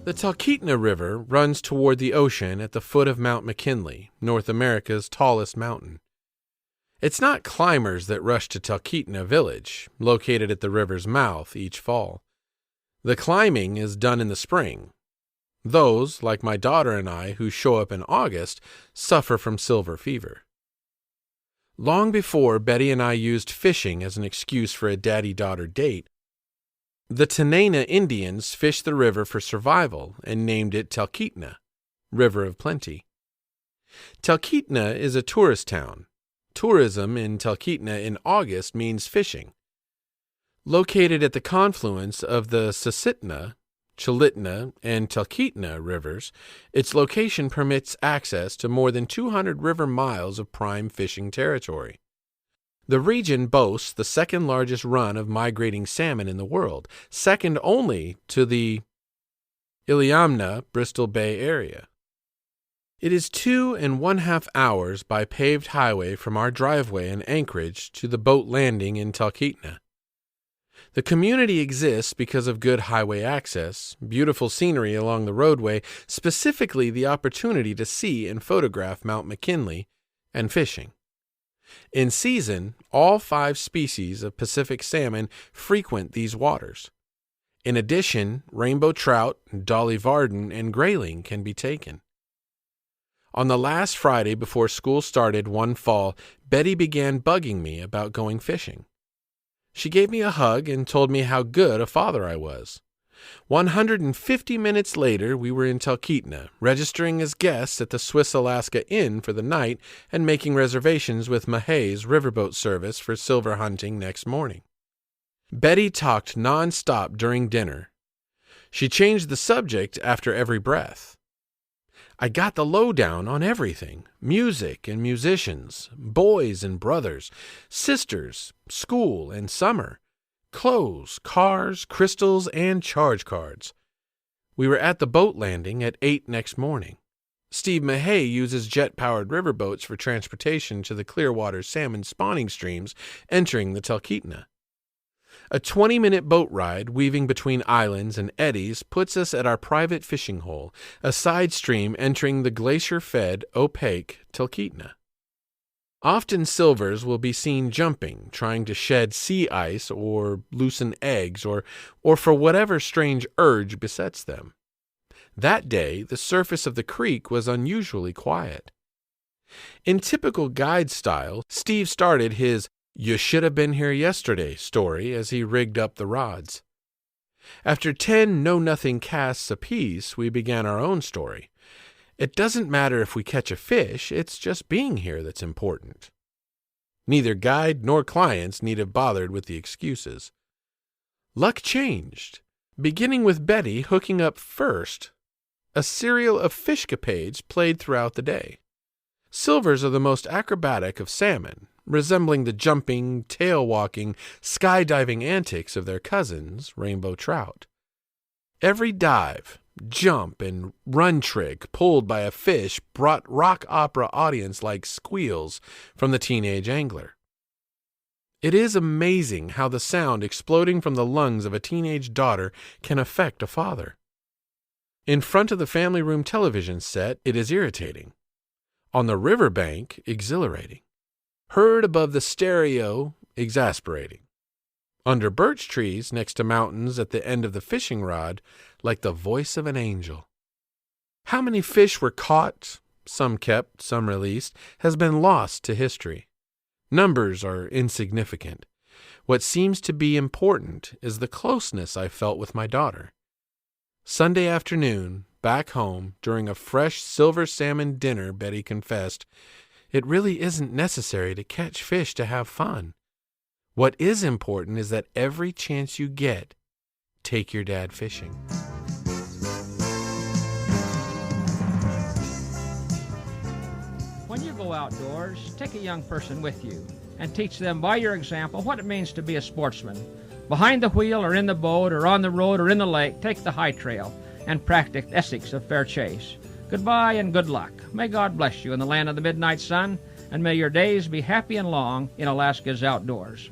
The Talkeetna River runs toward the ocean at the foot of Mount McKinley, North America's tallest mountain. It's not climbers that rush to Talkeetna Village, located at the river's mouth, each fall. The climbing is done in the spring. Those, like my daughter and I, who show up in August, suffer from silver fever. Long before Betty and I used fishing as an excuse for a daddy-daughter date, the Tanana Indians fished the river for survival and named it Talkeetna, River of Plenty. Talkeetna is a tourist town. Tourism in Talkeetna in August means fishing. Located at the confluence of the Susitna, Chulitna, and Talkeetna rivers, its location permits access to more than 200 river miles of prime fishing territory. The region boasts the second largest run of migrating salmon in the world, second only to the Iliamna, Bristol Bay area. It is 2.5 hours by paved highway from our driveway in Anchorage to the boat landing in Talkeetna. The community exists because of good highway access, beautiful scenery along the roadway, specifically the opportunity to see and photograph Mount McKinley, and fishing. In season, all 5 species of Pacific salmon frequent these waters. In addition, rainbow trout, dolly varden, and grayling can be taken. On the last Friday before school started one fall, Betty began bugging me about going fishing. She gave me a hug and told me how good a father I was. 150 minutes later, we were in Talkeetna, registering as guests at the Swiss Alaska Inn for the night and making reservations with Mahay's riverboat service for silver hunting next morning. Betty talked non-stop during dinner. She changed the subject after every breath. I got the lowdown on everything: music and musicians, boys and brothers, sisters, school and summer, clothes, cars, crystals, and charge cards. We were at the boat landing at 8 next morning. Steve Mahay uses jet-powered riverboats for transportation to the Clearwater salmon spawning streams entering the Talkeetna. A 20-minute boat ride weaving between islands and eddies puts us at our private fishing hole, a side stream entering the glacier-fed, opaque Talkeetna. Often silvers will be seen jumping, trying to shed sea ice or loosen eggs or for whatever strange urge besets them. That day, the surface of the creek was unusually quiet. In typical guide style, Steve started his "You should have been here yesterday" story as he rigged up the rods. After 10 know-nothing casts apiece, we began our own story. It doesn't matter if we catch a fish, it's just being here that's important. Neither guide nor clients need have bothered with the excuses. Luck changed, beginning with Betty hooking up first. A serial of fishcapades played throughout the day. Silvers are the most acrobatic of salmon, resembling the jumping, tail-walking, skydiving antics of their cousins, rainbow trout. Every dive, jump, and run trick pulled by a fish brought rock opera audience-like squeals from the teenage angler. It is amazing how the sound exploding from the lungs of a teenage daughter can affect a father. In front of the family room television set, it is irritating. On the riverbank, exhilarating. Heard above the stereo, exasperating. Under birch trees next to mountains at the end of the fishing rod, like the voice of an angel. How many fish were caught, some kept, some released, has been lost to history. Numbers are insignificant. What seems to be important is the closeness I felt with my daughter. Sunday afternoon, back home, during a fresh silver salmon dinner, Betty confessed, "It really isn't necessary to catch fish to have fun. What is important is that every chance you get, take your dad fishing." When you go outdoors, take a young person with you and teach them by your example what it means to be a sportsman. Behind the wheel or in the boat or on the road or in the lake, take the high trail and practice ethics of fair chase. Goodbye and good luck. May God bless you in the land of the midnight sun, and may your days be happy and long in Alaska's outdoors.